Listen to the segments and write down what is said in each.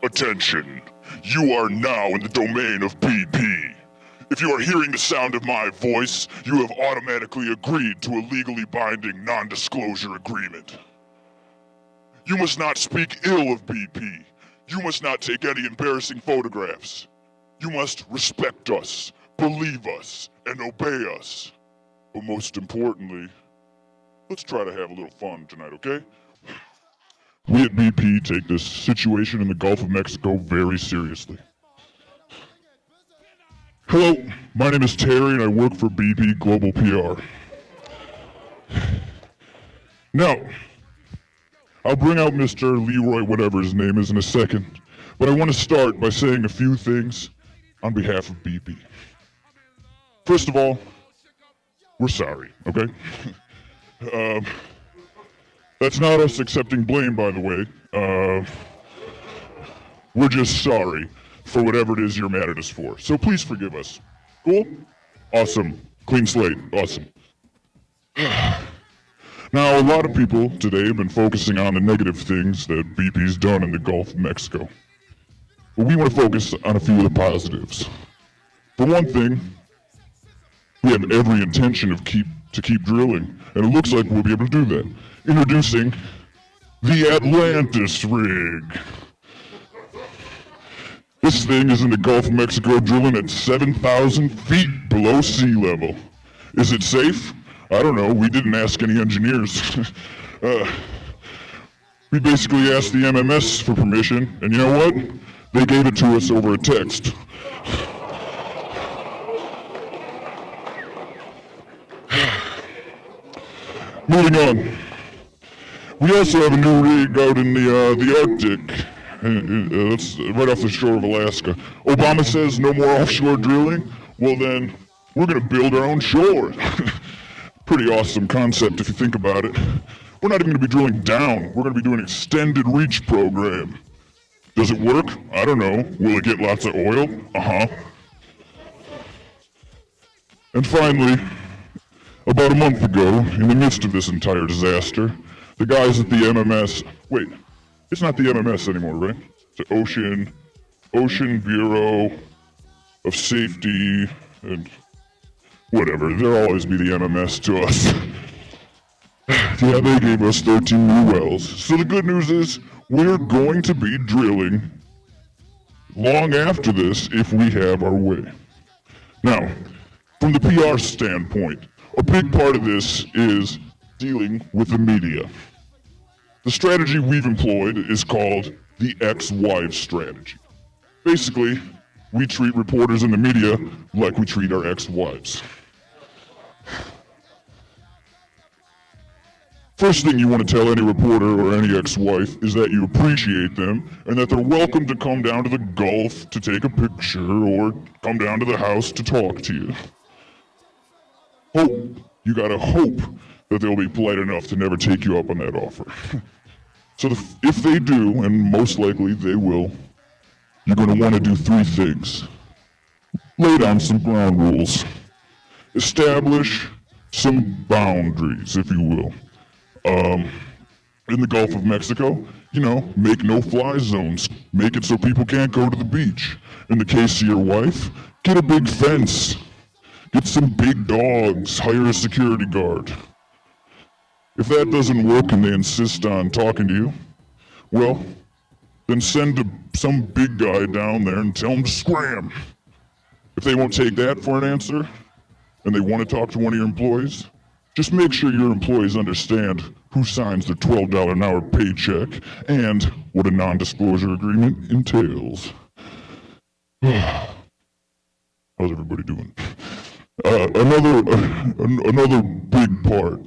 Attention, you are now in the domain of BP. If you are hearing the sound of my voice, you have automatically agreed to a legally binding non-disclosure agreement. You must not speak ill of BP. You must not take any embarrassing photographs. You must respect us, believe us, and obey us. But most importantly, let's try to have a little fun tonight, okay? We at BP take this situation in the Gulf of Mexico very seriously. Hello, my name is Terry and I work for BPGobalPR. Now, I'll bring out Mr. Leroy, whatever his name is, in a second, but I want to start by saying a few things on behalf of BP. First of all, we're sorry, okay? That's not us accepting blame, by the way. We're just sorry for whatever it is you're mad at us for. So please forgive us. Cool? Awesome. Clean slate. Awesome. Now, a lot of people today have been focusing on the negative things that BP's done in the Gulf of Mexico. But we want to focus on a few of the positives. For one thing, we have every intention of keep drilling, and it looks like we'll be able to do that. Introducing the Atlantis rig. This thing is in the Gulf of Mexico drilling at 7,000 feet below sea level. Is it safe? I don't know. We didn't ask any engineers. We basically asked the MMS for permission, and you know what? They gave it to us over a text. Moving on. We also have a new rig out in the Arctic. That's right off the shore of Alaska. Obama says no more offshore drilling. Well then, we're gonna build our own shore. Pretty awesome concept if you think about it. We're not even gonna be drilling down. We're gonna be doing an extended reach program. Does it work? I don't know. Will it get lots of oil? Uh-huh. And finally, about a month ago, in the midst of this entire disaster, the guys at the MMS, wait, it's not the MMS anymore, right? It's the Ocean Bureau of Safety and whatever. There'll always be the MMS to us. Yeah, they gave us 13 new wells. So the good news is we're going to be drilling long after this if we have our way. Now, from the PR standpoint, a big part of this is dealing with the media. The strategy we've employed is called the ex-wives strategy. Basically, we treat reporters in the media like we treat our ex-wives. First thing you want to tell any reporter or any ex-wife is that you appreciate them and that they're welcome to come down to the Gulf to take a picture or come down to the house to talk to you. You gotta hope that they'll be polite enough to never take you up on that offer. So if they do, and most likely they will, you're gonna wanna do three things. Lay down some ground rules. Establish some boundaries, if you will. In the Gulf of Mexico, make no-fly zones. Make it so people can't go to the beach. In the case of your wife, get a big fence. Get some big dogs, hire a security guard. If that doesn't work and they insist on talking to you, well, then send some big guy down there and tell him to scram. If they won't take that for an answer, and they want to talk to one of your employees, just make sure your employees understand who signs their $12 an hour paycheck and what a non-disclosure agreement entails. How's everybody doing? Another big part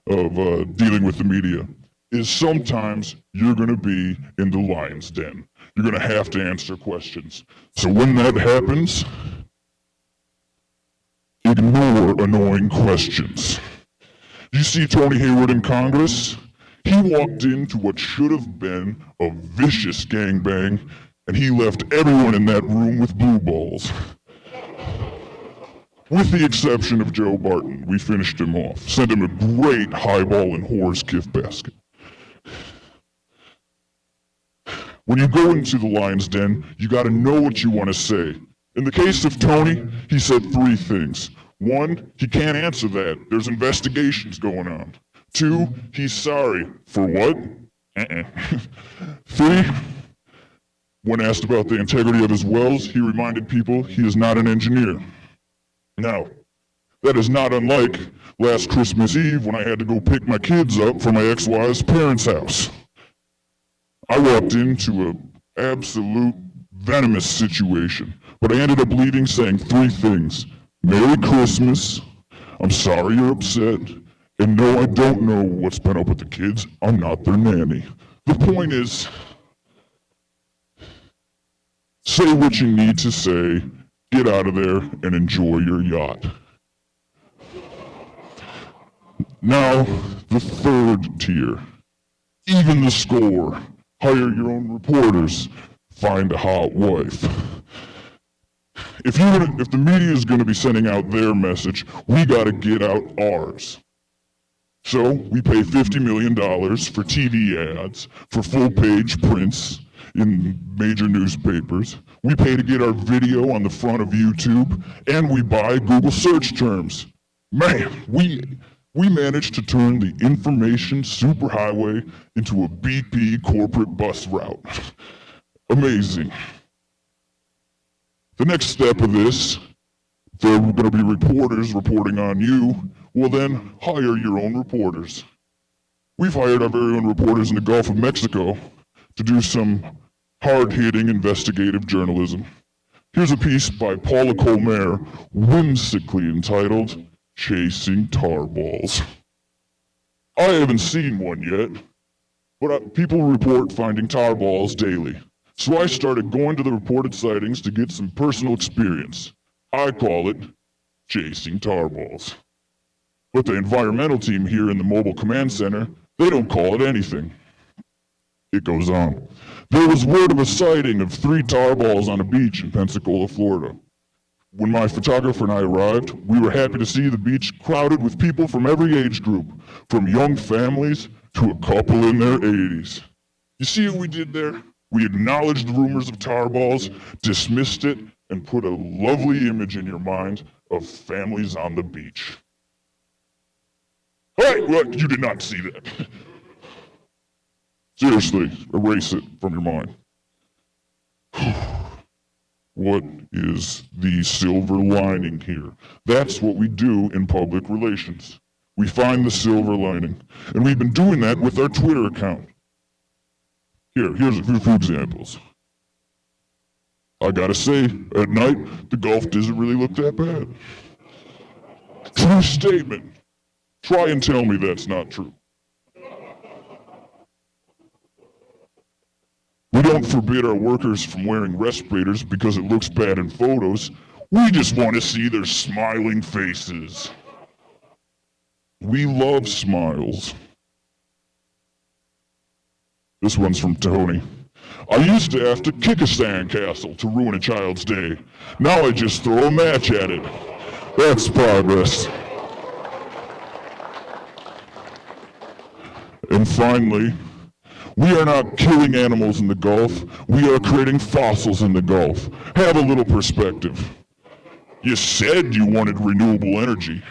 of dealing with the media is sometimes you're going to be in the lion's den. You're going to have to answer questions. So when that happens, ignore annoying questions. You see Tony Hayward in Congress? He walked into what should have been a vicious gangbang, and he left everyone in that room with blue balls. With the exception of Joe Barton, we finished him off. Sent him a great highball and whore's gift basket. When you go into the lion's den, you gotta know what you want to say. In the case of Tony, he said 3 things. 1, he can't answer that. There's investigations going on. 2, he's sorry. For what? 3, when asked about the integrity of his wells, he reminded people he is not an engineer. Now, that is not unlike last Christmas Eve when I had to go pick my kids up from my ex-wife's parents' house. I walked into an absolute venomous situation, but I ended up leaving saying 3 things. Merry Christmas, I'm sorry you're upset, and no, I don't know what's been up with the kids. I'm not their nanny. The point is, say what you need to say, get out of there, and enjoy your yacht. Now, the 3rd tier. Even the score. Hire your own reporters. Find a hot wife. If the media is going to be sending out their message, we got to get out ours. So we pay $50 million for TV ads, for full-page prints in major newspapers. We pay to get our video on the front of YouTube, and we buy Google search terms. Man, we managed to turn the information superhighway into a BP corporate bus route. Amazing. The next step of this, there are going to be reporters reporting on you. Well then, hire your own reporters. We've hired our very own reporters in the Gulf of Mexico to do some hard-hitting investigative journalism. Here's a piece by Paula Colmer, whimsically entitled, Chasing Tar Balls. I haven't seen one yet, but people report finding tar balls daily. So I started going to the reported sightings to get some personal experience. I call it chasing tar balls. But the environmental team here in the Mobile Command Center, they don't call it anything. It goes on. There was word of a sighting of 3 tar balls on a beach in Pensacola, Florida. When my photographer and I arrived, we were happy to see the beach crowded with people from every age group, from young families to a couple in their 80s. You see what we did there? We acknowledged the rumors of tar balls, dismissed it, and put a lovely image in your mind of families on the beach. Hey, what? You did not see that. Seriously, erase it from your mind. What is the silver lining here? That's what we do in public relations. We find the silver lining. And we've been doing that with our Twitter account. Here's a few examples. I gotta say, at night, the Gulf doesn't really look that bad. True statement. Try and tell me that's not true. We don't forbid our workers from wearing respirators because it looks bad in photos. We just want to see their smiling faces. We love smiles. This one's from Tony. I used to have to kick a sandcastle to ruin a child's day. Now I just throw a match at it. That's progress. And finally, we are not killing animals in the Gulf. We are creating fossils in the Gulf. Have a little perspective. You said you wanted renewable energy.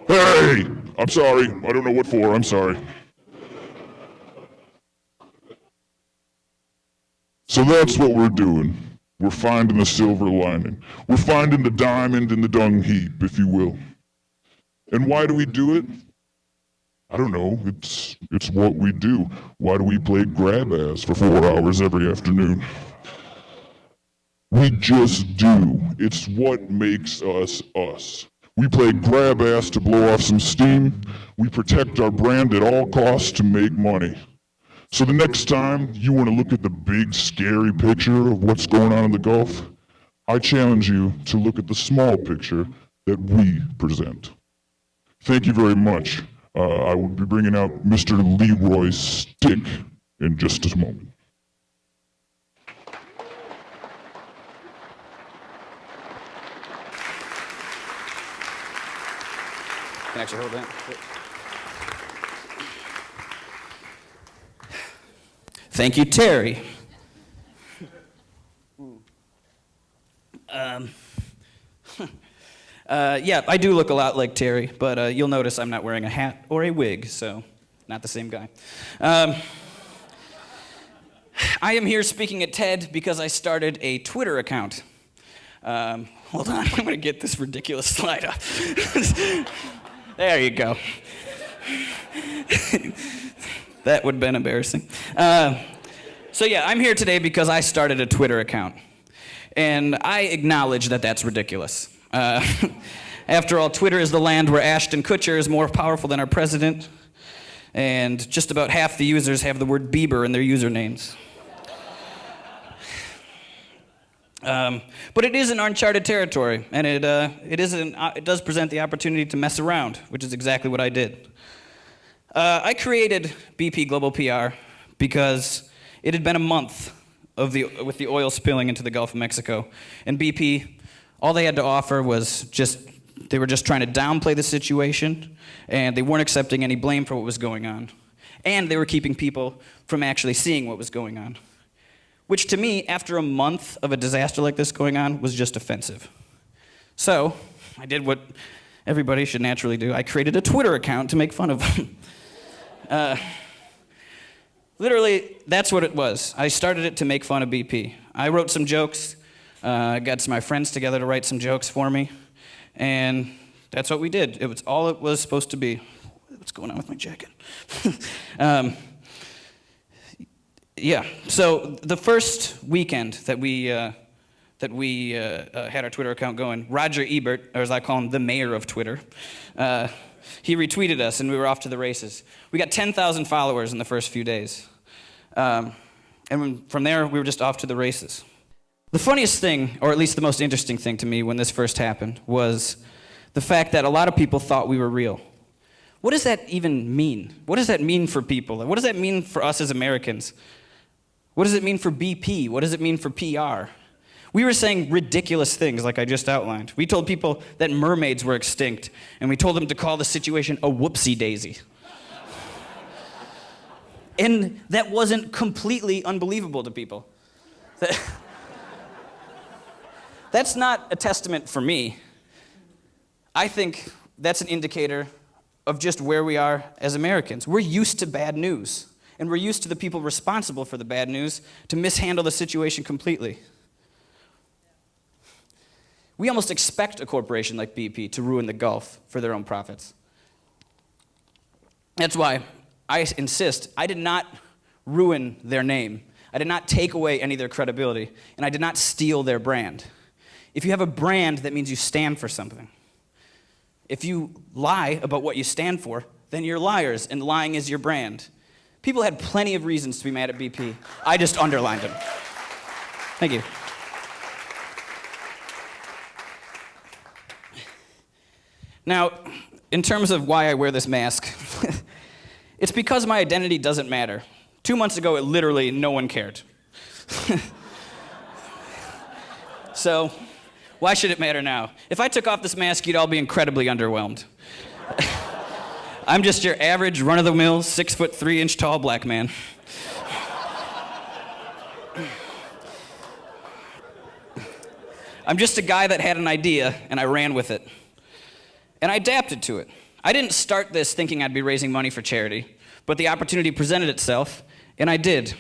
Hey, I'm sorry. I don't know what for. I'm sorry. So that's what we're doing. We're finding the silver lining. We're finding the diamond in the dung heap, if you will. And why do we do it? I don't know. It's what we do. Why do we play grab ass for 4 hours every afternoon? We just do. It's what makes us us. We play grab ass to blow off some steam. We protect our brand at all costs to make money. So the next time you want to look at the big scary picture of what's going on in the Gulf, I challenge you to look at the small picture that we present. Thank you very much. I will be bringing out Mr. Leroy Stick in just a moment. Can I actually hold that? Thank you, Terry. Yeah, I do look a lot like Terry, but you'll notice I'm not wearing a hat or a wig, so not the same guy. I am here speaking at TED because I started a Twitter account. Hold on, I'm gonna get this ridiculous slide up. There you go. That would have been embarrassing. So yeah, I'm here today because I started a Twitter account. And I acknowledge that that's ridiculous. After all, Twitter is the land where Ashton Kutcher is more powerful than our president, and just about half the users have the word Bieber in their usernames. But it is an uncharted territory, and it does present the opportunity to mess around, which is exactly what I did. I created BPGobalPR because it had been a month with the oil spilling into the Gulf of Mexico, and BP, all they had to offer was they were just trying to downplay the situation, and they weren't accepting any blame for what was going on, and they were keeping people from actually seeing what was going on, which to me, after a month of a disaster like this going on, was just offensive. So I did what everybody should naturally do. I created a Twitter account to make fun of them. Literally, that's what it was. I started it to make fun of BP. I wrote some jokes, got some of my friends together to write some jokes for me, and that's what we did. It was all it was supposed to be. What's going on with my jacket? Yeah, so the first weekend that we had our Twitter account going, Roger Ebert, or as I call him, the mayor of Twitter, he retweeted us, and we were off to the races. We got 10,000 followers in the first few days. And from there, we were just off to the races. The funniest thing, or at least the most interesting thing to me when this first happened, was the fact that a lot of people thought we were real. What does that even mean? What does that mean for people? What does that mean for us as Americans? What does it mean for BP? What does it mean for PR? We were saying ridiculous things like I just outlined. We told people that mermaids were extinct, and we told them to call the situation a whoopsie daisy. And that wasn't completely unbelievable to people. That's not a testament for me. I think that's an indicator of just where we are as Americans. We're used to bad news, and we're used to the people responsible for the bad news to mishandle the situation completely. We almost expect a corporation like BP to ruin the Gulf for their own profits. That's why I insist I did not ruin their name. I did not take away any of their credibility, and I did not steal their brand. If you have a brand, that means you stand for something. If you lie about what you stand for, then you're liars, and lying is your brand. People had plenty of reasons to be mad at BP. I just underlined them. Thank you. Now, in terms of why I wear this mask, it's because my identity doesn't matter. 2 months ago, literally no one cared. So, why should it matter now? If I took off this mask, you'd all be incredibly underwhelmed. I'm just your average, run-of-the-mill, 6'3" tall black man. I'm just a guy that had an idea, and I ran with it. And I adapted to it. I didn't start this thinking I'd be raising money for charity, but the opportunity presented itself, and I did.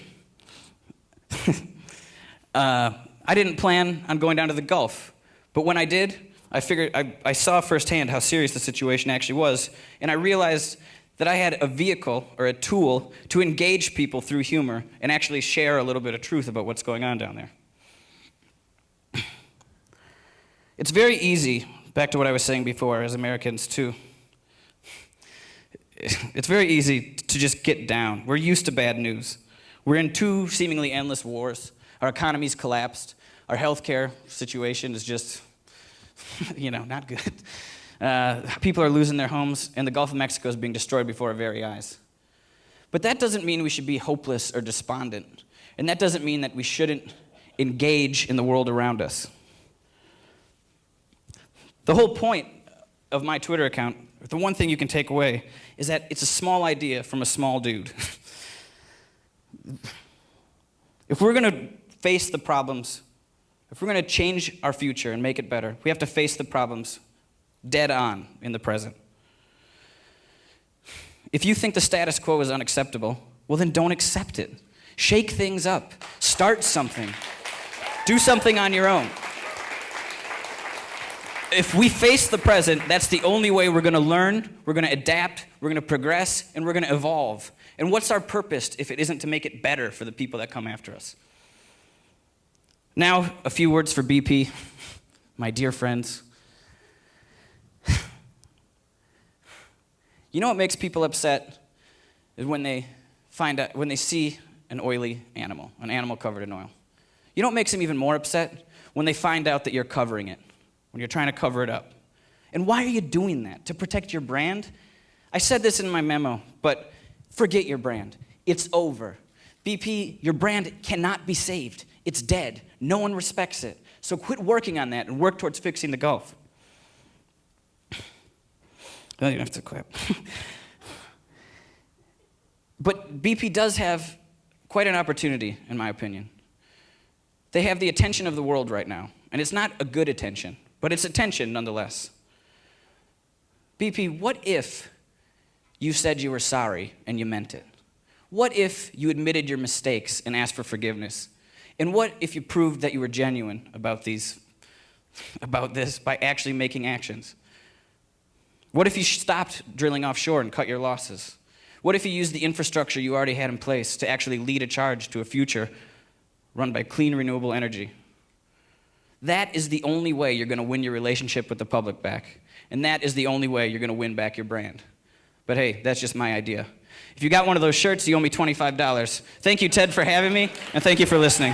I didn't plan on going down to the Gulf, but when I did, I saw firsthand how serious the situation actually was, and I realized that I had a vehicle or a tool to engage people through humor and actually share a little bit of truth about what's going on down there. It's very easy, back to what I was saying before, as Americans too, it's very easy to just get down. We're used to bad news. We're in 2 seemingly endless wars. Our economy's collapsed. Our healthcare situation is just, not good. People are losing their homes, and the Gulf of Mexico is being destroyed before our very eyes. But that doesn't mean we should be hopeless or despondent. And that doesn't mean that we shouldn't engage in the world around us. The whole point of my Twitter account, the one thing you can take away, is that it's a small idea from a small dude. If we're going to face the problems, if we're going to change our future and make it better, we have to face the problems dead on in the present. If you think the status quo is unacceptable, well then don't accept it. Shake things up. Start something. Do something on your own. If we face the present, that's the only way we're going to learn, we're going to adapt, we're going to progress, and we're going to evolve. And what's our purpose if it isn't to make it better for the people that come after us? Now, a few words for BP, my dear friends. You know what makes people upset is when they see an oily animal, an animal covered in oil. You know what makes them even more upset? When they find out that you're covering it, when you're trying to cover it up. And why are you doing that? To protect your brand? I said this in my memo, but forget your brand. It's over. BP, your brand cannot be saved. It's dead. No one respects it. So quit working on that and work towards fixing the Gulf. Well, you don't have to clap. But BP does have quite an opportunity, in my opinion. They have the attention of the world right now, and it's not a good attention, but it's attention nonetheless. BP, what if you said you were sorry and you meant it? What if you admitted your mistakes and asked for forgiveness? And what if you proved that you were genuine about this by actually making actions? What if you stopped drilling offshore and cut your losses? What if you used the infrastructure you already had in place to actually lead a charge to a future run by clean, renewable energy? That is the only way you're going to win your relationship with the public back. And that is the only way you're going to win back your brand. But hey, that's just my idea. If you got one of those shirts, you owe me $25. Thank you, Ted, for having me, and thank you for listening.